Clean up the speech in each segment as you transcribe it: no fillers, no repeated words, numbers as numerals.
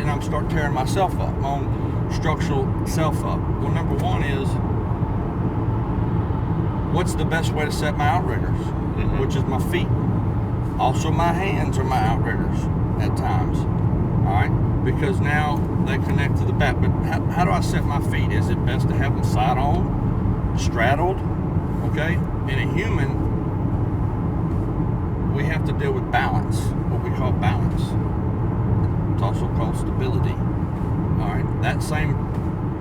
then I'm start tearing myself up, my own structural self up. Well, number one is, what's the best way to set my outriggers? Mm-hmm. Which is my feet. Also, my hands are my outriggers at times. All right, because now they connect to the back. But how do I set my feet? Is it best to have them side on, straddled? Okay, in a human, we have to deal with balance, what we call balance. It's also called stability. All right, that same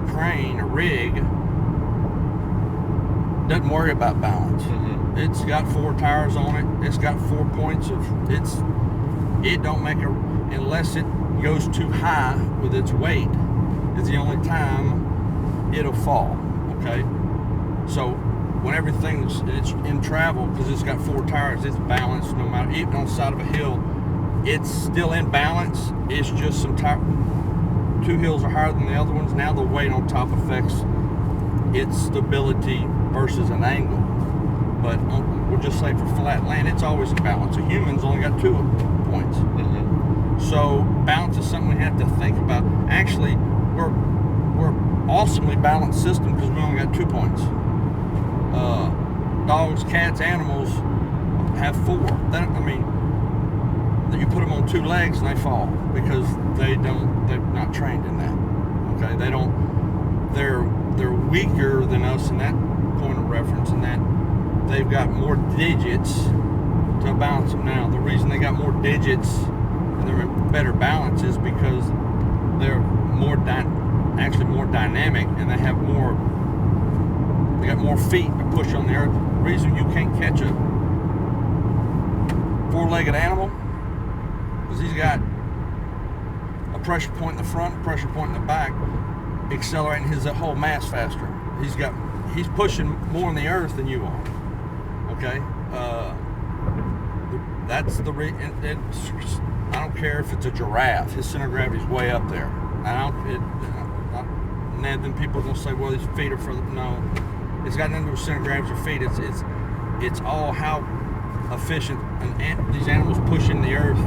crane or rig doesn't worry about balance. Mm-hmm. It's got 4 tires on it. It's got 4 points of it don't make unless it goes too high with its weight. It's the only time it'll fall. Okay, so when it's in travel, because it's got 4 tires, it's balanced no matter, even on the side of a hill, it's still in balance. It's just some 2 hills are higher than the other ones. Now the weight on top affects its stability versus an angle. But we'll just say for flat land, it's always in balance. A human's only got 2 points. Mm-hmm. So balance is something we have to think about. Actually, we're awesomely balanced system because we only got 2 points. Dogs, cats, animals have 4. You put them on 2 legs and they fall because they're not trained in that. Okay, they're weaker than us in that point of reference, in that they've got more digits to balance them. Now, the reason they got more digits and they're in better balance is because they're more dynamic, and they got more feet to push on the earth. The reason you can't catch a 4-legged animal is he's got a pressure point in the front, a pressure point in the back, accelerating his whole mass faster. He's pushing more on the earth than you are. Okay, that's the I don't care if it's a giraffe. His center of gravity is way up there. And then people are gonna say, well, his feet are further. No, it's got nothing to do with center of gravity or feet. It's all how efficient these animals push in the earth.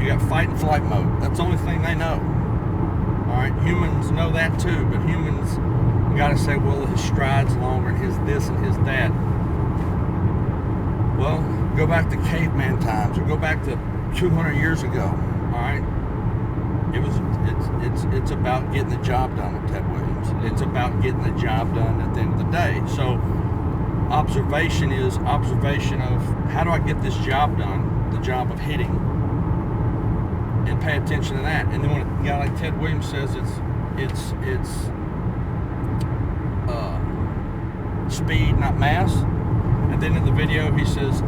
You got fight and flight mode. That's the only thing they know. All right, humans know that too, but humans gotta say, well, his stride's longer and his this and his that. Well, go back to caveman times, or go back to 200 years ago. All right, it's about getting the job done with Ted Williams. It's about getting the job done at the end of the day. So observation of how do I get this job done, the job of hitting, and pay attention to that. And then when a guy like Ted Williams says it's speed, not mass. And then in the video he says,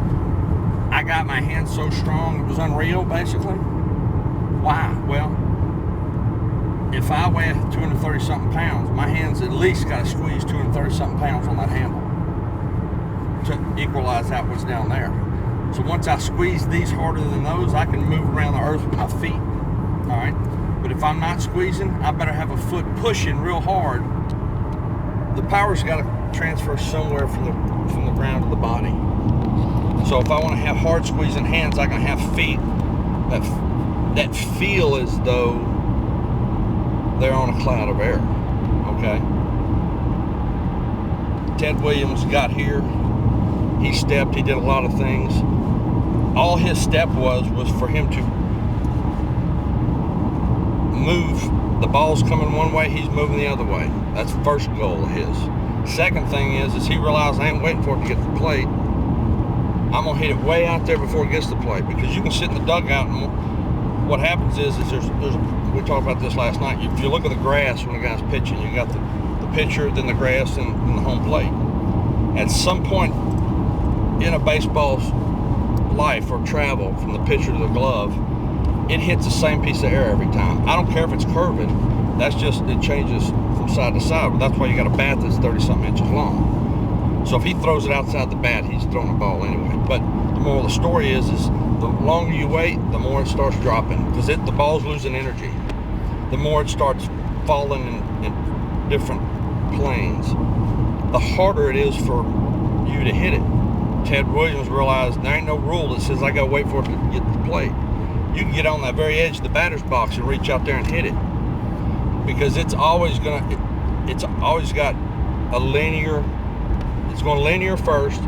I got my hands so strong it was unreal, basically. Why? Well, if I weigh 230 something pounds, my hands at least got to squeeze 230 something pounds on that handle to equalize out what's down there. So once I squeeze these harder than those, I can move around the earth with my feet. All right, but if I'm not squeezing, I better have a foot pushing real hard. The power's got to transfer somewhere from the ground to the body. So if I want to have hard squeezing hands, I can have feet that feel as though they're on a cloud of air. Okay. Ted Williams got here. He stepped. He did a lot of things. All his step was for him to move. The ball's coming one way, he's moving the other way. That's the first goal of his. Second thing is he realized I ain't waiting for it to get to the plate. I'm gonna hit it way out there before it gets to the plate, because you can sit in the dugout and what happens is there's we talked about this last night. If you look at the grass when a guy's pitching, you got the pitcher, then the grass, and the home plate. At some point in a baseball's life or travel from the pitcher to the glove, it hits the same piece of air every time. I don't care if it's curving. That's just, it changes from side to side. But that's why you got a bat that's 30-something inches long. So if he throws it outside the bat, he's throwing the ball anyway. But the moral of the story is the longer you wait, the more it starts dropping, because the ball's losing energy. The more it starts falling in different planes, the harder it is for you to hit it. Ted Williams realized there ain't no rule that says I gotta wait for it to get to the plate. you can get on that very edge of the batter's box and reach out there and hit it, because it's always got a linear. It's going linear first.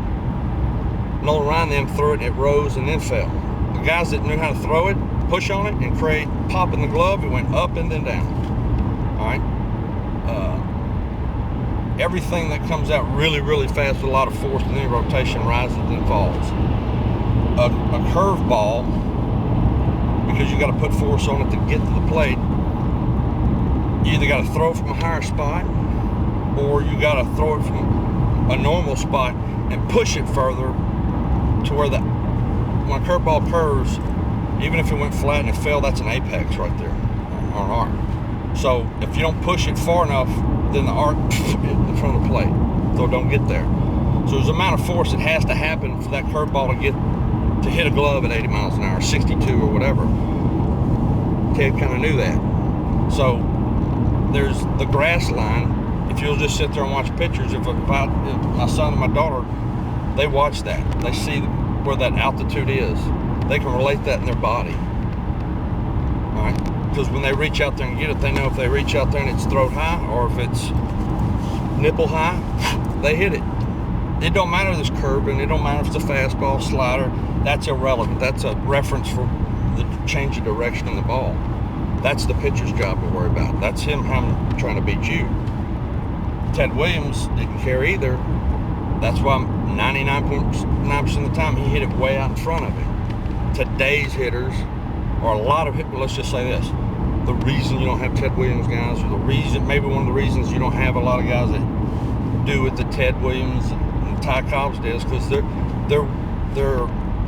Nolan Ryan then threw it, and it rose and then fell. The guys that knew how to throw it, push on it, and create pop in the glove, it went up and then down. All right. Everything that comes out really, really fast with a lot of force and then rotation rises and falls. A curve ball, because you got to put force on it to get to the plate, you either got to throw it from a higher spot, or you got to throw it from a normal spot and push it further to where when a curveball curves, even if it went flat and it fell, that's an apex right there, or an arc. So if you don't push it far enough, then the arc in front of the plate, so it don't get there. So there's an amount of force that has to happen for that curveball to hit a glove at 80 miles an hour, 62 or whatever. Ted kind of knew that. So there's the grass line. If you'll just sit there and watch pictures, if my son and my daughter, they watch that. They see where that altitude is. They can relate that in their body. All right? Because when they reach out there and get it, they know if they reach out there and it's throat high, or if it's nipple high, they hit it. It don't matter if it's curving, it don't matter if it's a fastball, slider, that's irrelevant. That's a reference for the change of direction in the ball. That's the pitcher's job to worry about. That's him trying to beat you. Ted Williams didn't care either. That's why 99.9% of the time he hit it way out in front of him. Today's hitters, or a lot of hitters, let's just say this, the reason you don't have Ted Williams guys, or maybe one of the reasons you don't have a lot of guys that do what the Ted Williams and Ty Cobbs did, is because they're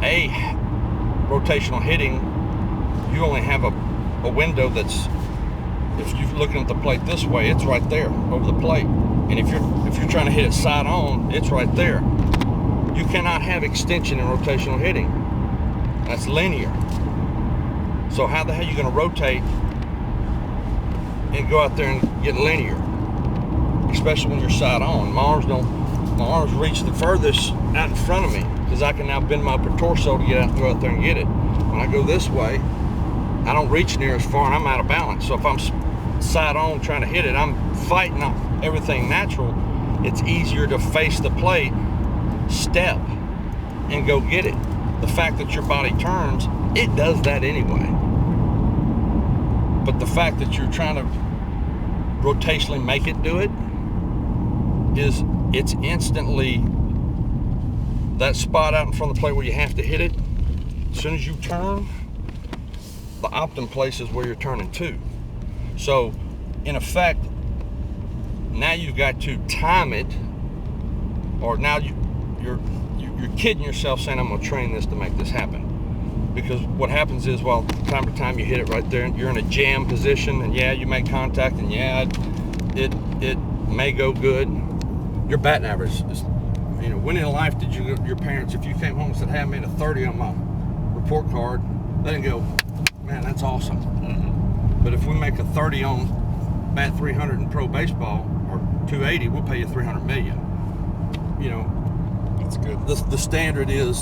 a rotational hitting. You only have a window that's, if you're looking at the plate this way, it's right there over the plate. And if you're trying to hit it side on, it's right there. You cannot have extension in rotational hitting. That's linear. So how the hell are you going to rotate and go out there and get linear? Especially when you're side on. My arms reach the furthest out in front of me, because I can now bend my upper torso to go out there and get it. When I go this way, I don't reach near as far and I'm out of balance. So if I'm side on trying to hit it, I'm fighting off everything natural. It's easier to face the plate, step, and go get it. The fact that your body turns, it does that anyway. But the fact that you're trying to rotationally make it do it, it's instantly that spot out in front of the plate where you have to hit it. As soon as you turn, the optimum place is where you're turning to. So in effect, now you've got to time it, or now you're kidding yourself saying, I'm going to train this to make this happen. Because what happens is, well, time to time you hit it right there, and you're in a jam position, and yeah, you make contact, and yeah, it may go good. Your batting average is, when in life did your parents, if you came home and said, hey, I made a 30 on my report card, they didn't go, man, that's awesome. Mm-hmm. But if we make a 30 on bat 300 in pro baseball, or 280, we'll pay you $300 million. That's good. The standard is